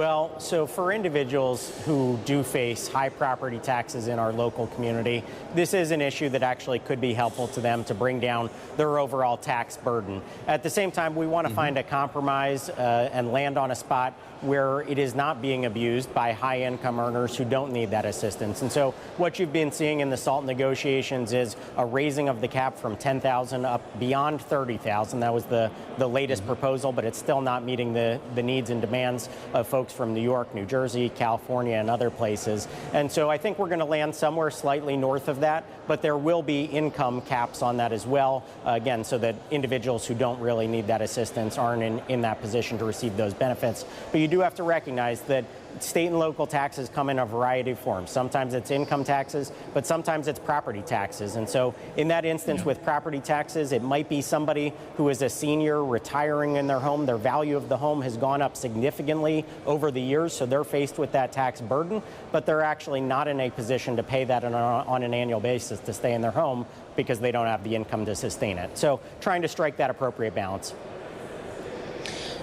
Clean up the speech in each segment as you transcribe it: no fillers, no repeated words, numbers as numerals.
Well, so for individuals who do face high property taxes in our local community, this is an issue that actually could be helpful to them to bring down their overall tax burden. At the same time, we want to find a compromise and land on a spot where it is not being abused by high income earners who don't need that assistance. And so what you've been seeing in the SALT negotiations is a raising of the cap from 10,000 up beyond 30,000. That was the latest proposal, but it's still not meeting the needs and demands of folks from New York, New Jersey, California, and other places. And so I think we're going to land somewhere slightly north of that, but there will be income caps on that as well, again, so that individuals who don't really need that assistance aren't in that position to receive those benefits. But you do have to recognize that state and local taxes come in a variety of forms. Sometimes it's income taxes, but sometimes it's property taxes. And so in that instance with property taxes, it might be somebody who is a senior retiring in their home. Their value of the home has gone up significantly over the years, so they're faced with that tax burden, but they're actually not in a position to pay that on an annual basis to stay in their home because they don't have the income to sustain it. So trying to strike that appropriate balance.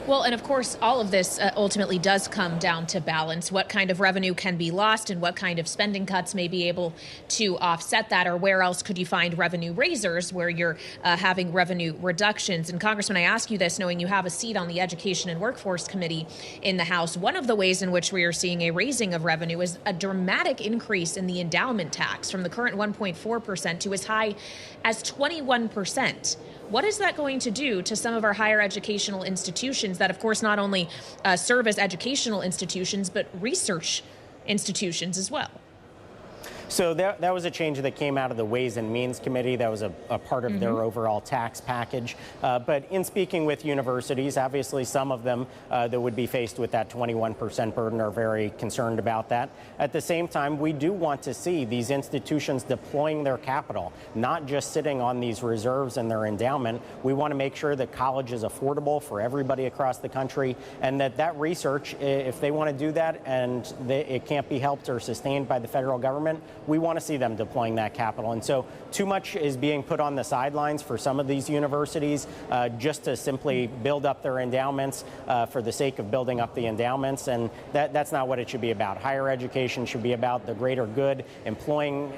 Well, and of course, all of this ultimately does come down to balance. What kind of revenue can be lost and what kind of spending cuts may be able to offset that, or where else could you find revenue raisers where you're having revenue reductions? And Congressman, I ask you this knowing you have a seat on the Education and Workforce Committee in the House. One of the ways in which we are seeing a raising of revenue is a dramatic increase in the endowment tax from the current 1.4% to as high as 21%. What is that going to do to some of our higher educational institutions that, of course, not only serve as educational institutions, but research institutions as well? So that was a change that came out of the Ways and Means Committee. That was a part of their overall tax package. But in speaking with universities, obviously some of them that would be faced with that 21% burden are very concerned about that. At the same time, we do want to see these institutions deploying their capital, not just sitting on these reserves and their endowment. We want to make sure that college is affordable for everybody across the country, and that research, if they want to do that and it can't be helped or sustained by the federal government, we want to see them deploying that capital. And so too much is being put on the sidelines for some of these universities just to simply build up their endowments for the sake of building up the endowments. And that's not what it should be about. Higher education should be about the greater good, employing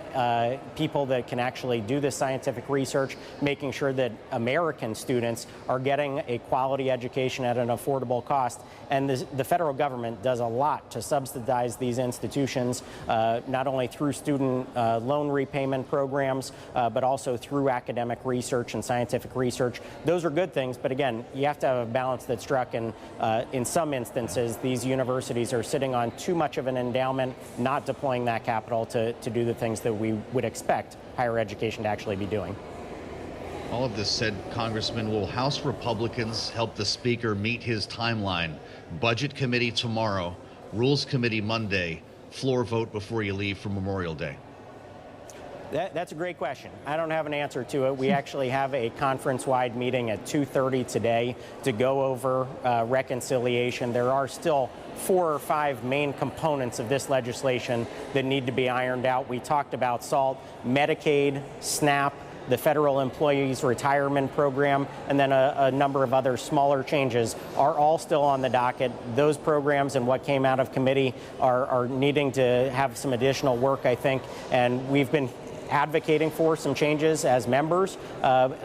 people that can actually do this scientific research, making sure that American students are getting a quality education at an affordable cost. And the federal government does a lot to subsidize these institutions, not only through student loan repayment programs, but also through academic research and scientific research. Those are good things, but again, you have to have a balance that's struck, and in some instances, these universities are sitting on too much of an endowment, not deploying that capital to do the things that we would expect higher education to actually be doing. All of this said, Congressman, will House Republicans help the Speaker meet his timeline? Budget Committee tomorrow, Rules Committee Monday, floor vote before you leave for Memorial Day? That's a great question. I don't have an answer to it. We actually have a conference-wide meeting at 2:30 today to go over reconciliation. There are still 4 or 5 main components of this legislation that need to be ironed out. We talked about SALT, Medicaid, SNAP, the federal employees retirement program, and then a number of other smaller changes are all still on the docket. Those programs and what came out of committee are needing to have some additional work, I think, and we've been advocating for some changes as members.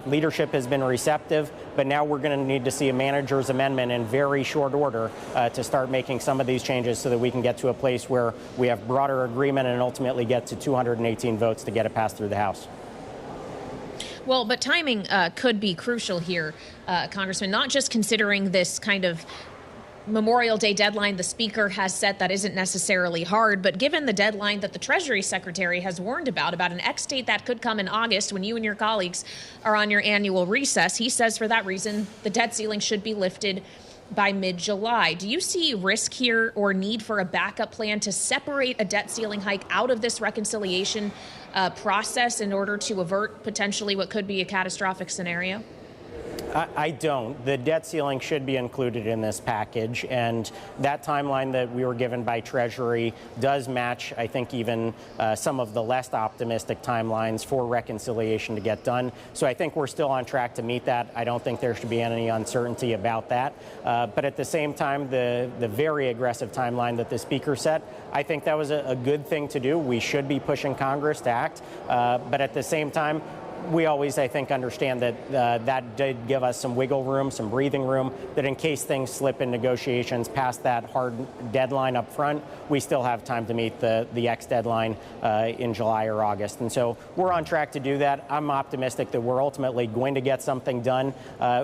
Leadership has been receptive, but now we're going to need to see a manager's amendment in very short order to start making some of these changes so that we can get to a place where we have broader agreement and ultimately get to 218 votes to get it passed through the House. Well, but timing could be crucial here, Congressman, not just considering this kind of Memorial Day deadline the Speaker has set that isn't necessarily hard, but given the deadline that the Treasury Secretary has warned about an X date that could come in August when you and your colleagues are on your annual recess, he says for that reason the debt ceiling should be lifted by mid-July. Do you see risk here or need for a backup plan to separate a debt ceiling hike out of this reconciliation process in order to avert potentially what could be a catastrophic scenario? I don't. The debt ceiling should be included in this package, and that timeline that we were given by Treasury does match, I think, even some of the less optimistic timelines for reconciliation to get done. So I think we're still on track to meet that. I don't think there should be any uncertainty about that. But at the same time, the very aggressive timeline that the Speaker set, I think that was a good thing to do. We should be pushing Congress to act. But at the same time, we always, I think, understand that that did give us some wiggle room, some breathing room, that in case things slip in negotiations past that hard deadline up front, we still have time to meet the X deadline in July or August. And so we're on track to do that. I'm optimistic that we're ultimately going to get something done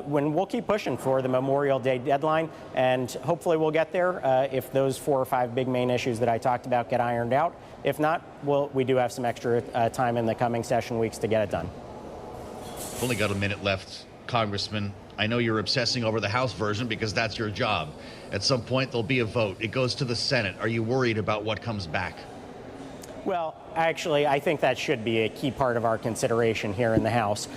when we'll keep pushing for the Memorial Day deadline, and hopefully we'll get there if those 4 or 5 big main issues that I talked about get ironed out. If not, we do have some extra time in the coming session weeks to get it done. Only got a minute left, Congressman. I know you're obsessing over the House version because that's your job. At some point, there'll be a vote. It goes to the Senate. Are you worried about what comes back? Well, actually, I think that should be a key part of our consideration here in the House.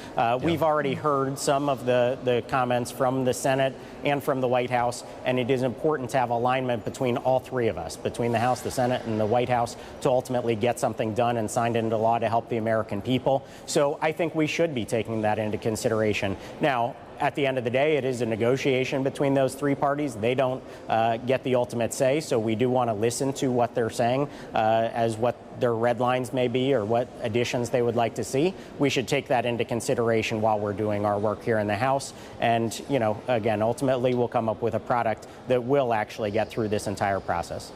We've already heard some of the comments from the Senate and from the White House, and it is important to have alignment between all three of us, between the House, the Senate, and the White House, to ultimately get something done and signed into law to help the American people. So I think we should be taking that into consideration. Now, at the end of the day, it is a negotiation between those three parties. They don't get the ultimate say, so we do want to listen to what they're saying as what their red lines may be or what additions they would like to see. We should take that into consideration while we're doing our work here in the House. And, again, ultimately we'll come up with a product that will actually get through this entire process.